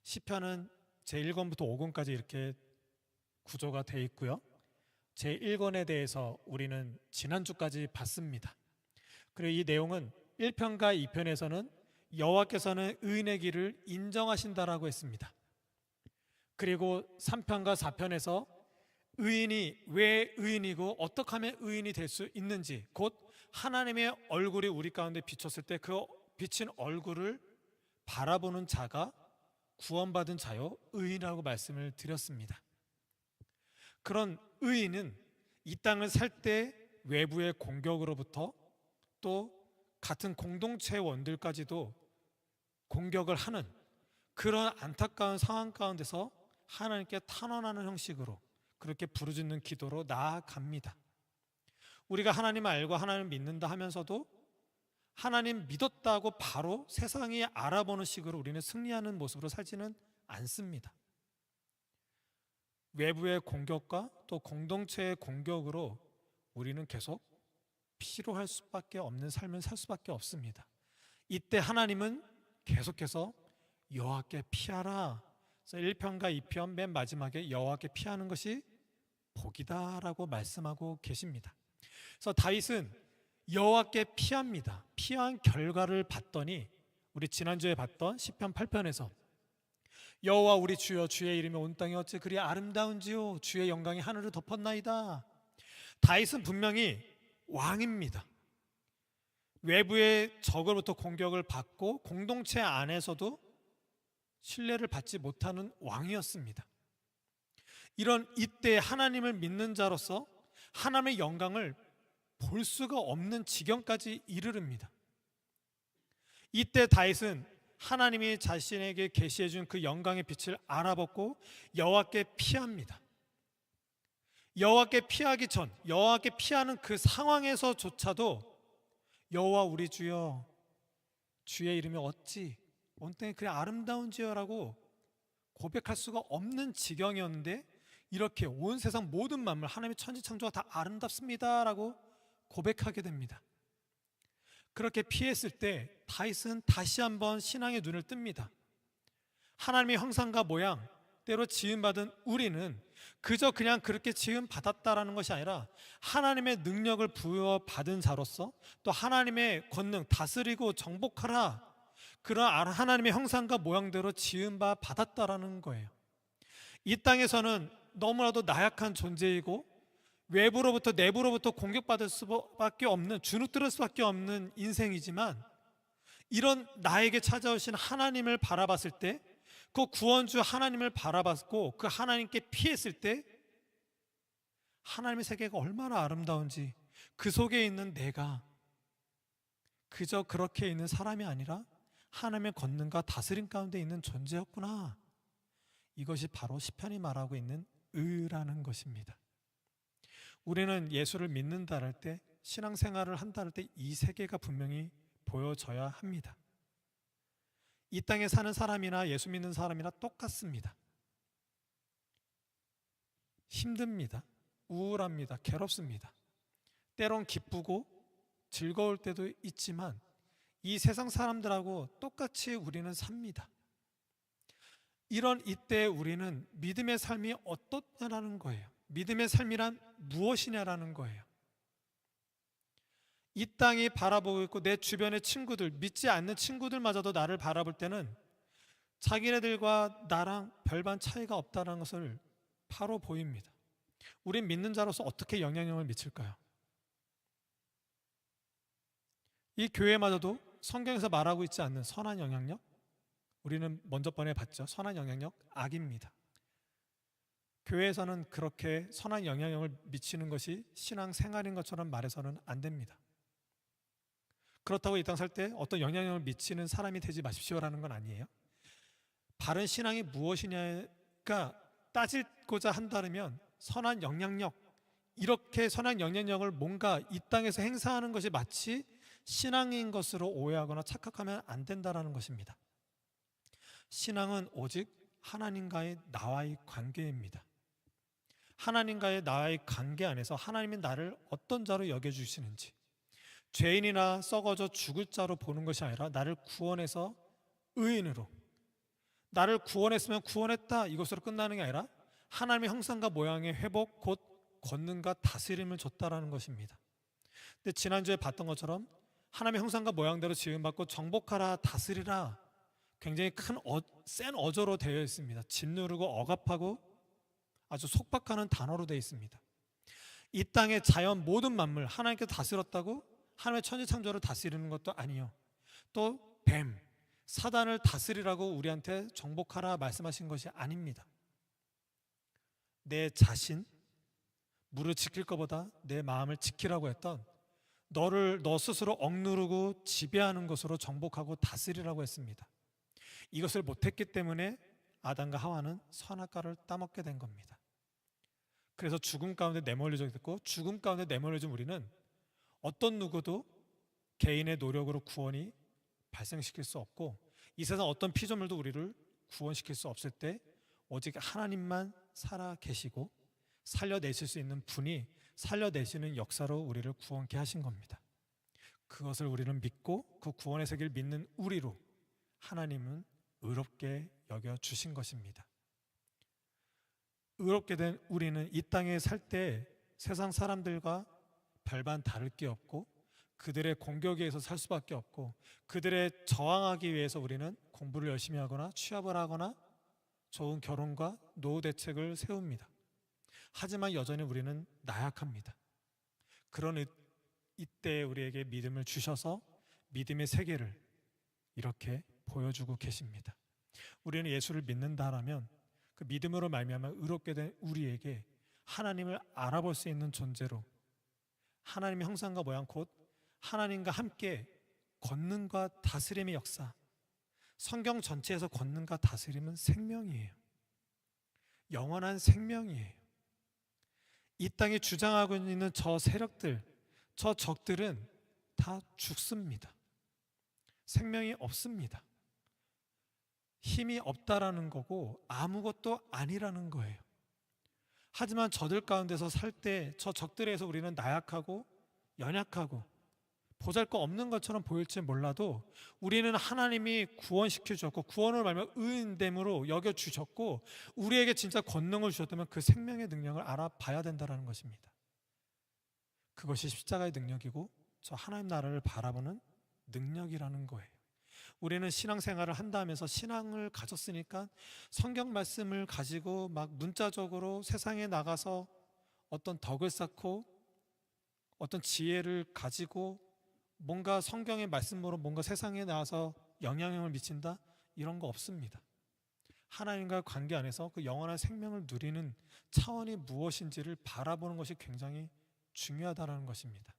시편은 제1권부터 5권까지 이렇게 구조가 되어 있고요. 제1권에 대해서 우리는 지난주까지 봤습니다. 그리고 이 내용은 1편과 2편에서는 여호와께서는 의인의 길을 인정하신다라고 했습니다. 그리고 3편과 4편에서 의인이 왜 의인이고 어떻게 하면 의인이 될 수 있는지, 곧 하나님의 얼굴이 우리 가운데 비쳤을 때 그 비친 얼굴을 바라보는 자가 구원받은 자요 의인이라고 말씀을 드렸습니다. 그런 의인은 이 땅을 살 때 외부의 공격으로부터 또 같은 공동체원들까지도 공격을 하는 그런 안타까운 상황 가운데서 하나님께 탄원하는 형식으로 그렇게 부르짖는 기도로 나아갑니다. 우리가 하나님 알고 하나님 믿는다 하면서도 하나님 믿었다고 바로 세상이 알아보는 식으로 우리는 승리하는 모습으로 살지는 않습니다. 외부의 공격과 또 공동체의 공격으로 우리는 계속 피로할 수밖에 없는 삶을 살 수밖에 없습니다. 이때 하나님은 계속해서 여호와께 피하라. 그래서 1편과 2편 맨 마지막에 여호와께 피하는 것이 복이다라고 말씀하고 계십니다. 그래서 다윗은 여호와께 피합니다. 피한 결과를 봤더니 우리 지난주에 봤던 시편 8편에서 여호와 우리 주여 주의 이름이 온 땅에 어찌 그리 아름다운지요 주의 영광이 하늘을 덮었나이다. 다윗은 분명히 왕입니다. 외부의 적으로부터 공격을 받고 공동체 안에서도 신뢰를 받지 못하는 왕이었습니다. 이런 이때 하나님을 믿는 자로서 하나님의 영광을 볼 수가 없는 지경까지 이르릅니다. 이때 다윗은 하나님이 자신에게 계시해 준 그 영광의 빛을 알아보고 여호와께 피합니다. 여호와께 피하기 전, 여호와께 피하는 그 상황에서조차도 여호와 우리 주여 주의 이름이 어찌 온 땅에 그리 아름다운지요라고 고백할 수가 없는 지경이었는데 이렇게 온 세상 모든 만물 하나님의 천지창조가 다 아름답습니다라고 고백하게 됩니다. 그렇게 피했을 때 다윗은 다시 한번 신앙의 눈을 뜹니다. 하나님의 형상과 모양 때로 지음받은 우리는 그저 그냥 그렇게 지음받았다라는 것이 아니라 하나님의 능력을 부여받은 자로서 또 하나님의 권능 다스리고 정복하라 그런 하나님의 형상과 모양대로 지음바 받았다라는 거예요. 이 땅에서는 너무나도 나약한 존재이고 외부로부터 내부로부터 공격받을 수밖에 없는 주눅들을 수밖에 없는 인생이지만 이런 나에게 찾아오신 하나님을 바라봤을 때 그 구원주 하나님을 바라봤고 그 하나님께 피했을 때 하나님의 세계가 얼마나 아름다운지 그 속에 있는 내가 그저 그렇게 있는 사람이 아니라 하나님의 권능과 다스림 가운데 있는 존재였구나. 이것이 바로 시편이 말하고 있는 의라는 것입니다. 우리는 예수를 믿는다 할 때 신앙생활을 한다 할 때 이 세계가 분명히 보여져야 합니다. 이 땅에 사는 사람이나 예수 믿는 사람이나 똑같습니다. 힘듭니다. 우울합니다. 괴롭습니다. 때론 기쁘고 즐거울 때도 있지만 이 세상 사람들하고 똑같이 우리는 삽니다. 이런 이때 우리는 믿음의 삶이 어떻냐라는 거예요. 믿음의 삶이란 무엇이냐라는 거예요. 이 땅이 바라보고 있고 내 주변의 친구들, 믿지 않는 친구들마저도 나를 바라볼 때는 자기네들과 나랑 별반 차이가 없다는 것을 바로 보입니다. 우린 믿는 자로서 어떻게 영향력을 미칠까요? 이 교회마저도 성경에서 말하고 있지 않는 선한 영향력, 우리는 먼저 번에 봤죠. 선한 영향력, 악입니다. 교회에서는 그렇게 선한 영향력을 미치는 것이 신앙생활인 것처럼 말해서는 안 됩니다. 그렇다고 이 땅 살 때 어떤 영향력을 미치는 사람이 되지 마십시오라는 건 아니에요. 바른 신앙이 무엇이냐가 따지고자 한다면 선한 영향력, 이렇게 선한 영향력을 뭔가 이 땅에서 행사하는 것이 마치 신앙인 것으로 오해하거나 착각하면 안 된다는 것입니다. 신앙은 오직 하나님과의 나와의 관계입니다. 하나님과의 나와의 관계 안에서 하나님이 나를 어떤 자로 여겨주시는지, 죄인이나 썩어져 죽을 자로 보는 것이 아니라 나를 구원해서 의인으로, 나를 구원했으면 구원했다 이것으로 끝나는 게 아니라 하나님의 형상과 모양의 회복 곧 권능과 다스림을 줬다라는 것입니다. 근데 지난주에 봤던 것처럼 하나님의 형상과 모양대로 지음받고 정복하라 다스리라 굉장히 센 어조로 되어 있습니다. 짓누르고 억압하고 아주 속박하는 단어로 되어 있습니다. 이 땅의 자연 모든 만물 하나님께서 다스렸다고 하나님의 천지창조를 다스리는 것도 아니요. 또 뱀, 사단을 다스리라고 우리한테 정복하라 말씀하신 것이 아닙니다. 내 자신, 무릇 지킬 것보다 내 마음을 지키라고 했던 너 스스로 억누르고 지배하는 것으로 정복하고 다스리라고 했습니다. 이것을 못했기 때문에 아담과 하와는 선악과를 따먹게 된 겁니다. 그래서 죽음 가운데 내몰려져 있고 죽음 가운데 내몰려진 우리는 어떤 누구도 개인의 노력으로 구원이 발생시킬 수 없고 이 세상 어떤 피조물도 우리를 구원시킬 수 없을 때 오직 하나님만 살아 계시고 살려내실 수 있는 분이 살려내시는 역사로 우리를 구원케 하신 겁니다. 그것을 우리는 믿고 그 구원의 세계를 믿는 우리로 하나님은 의롭게 여겨주신 것입니다. 의롭게 된 우리는 이 땅에 살 때 세상 사람들과 별반 다를 게 없고 그들의 공격에 의해서 살 수밖에 없고 그들의 저항하기 위해서 우리는 공부를 열심히 하거나 취업을 하거나 좋은 결혼과 노후 대책을 세웁니다. 하지만 여전히 우리는 나약합니다. 그런 이때 우리에게 믿음을 주셔서 믿음의 세계를 이렇게 보여주고 계십니다. 우리는 예수를 믿는다라면 그 믿음으로 말미암아 의롭게 된 우리에게 하나님을 알아볼 수 있는 존재로 하나님의 형상과 모양 곧 하나님과 함께 권능과 다스림의 역사, 성경 전체에서 권능과 다스림은 생명이에요. 영원한 생명이에요. 이 땅에 주장하고 있는 저 세력들, 저 적들은 다 죽습니다. 생명이 없습니다. 힘이 없다라는 거고 아무것도 아니라는 거예요. 하지만 저들 가운데서 살 때 저 적들에 의해서 우리는 나약하고 연약하고 보잘것없는 것처럼 보일지 몰라도 우리는 하나님이 구원시켜 주셨고 구원을 말하면 의인됨으로 여겨주셨고 우리에게 진짜 권능을 주셨다면 그 생명의 능력을 알아봐야 된다는 것입니다. 그것이 십자가의 능력이고 저 하나님 나라를 바라보는 능력이라는 거예요. 우리는 신앙생활을 한다면서 신앙을 가졌으니까 성경 말씀을 가지고 막 문자적으로 세상에 나가서 어떤 덕을 쌓고 어떤 지혜를 가지고 뭔가 성경의 말씀으로 뭔가 세상에 나와서 영향력을 미친다? 이런 거 없습니다. 하나님과의 관계 안에서 그 영원한 생명을 누리는 차원이 무엇인지를 바라보는 것이 굉장히 중요하다는 것입니다.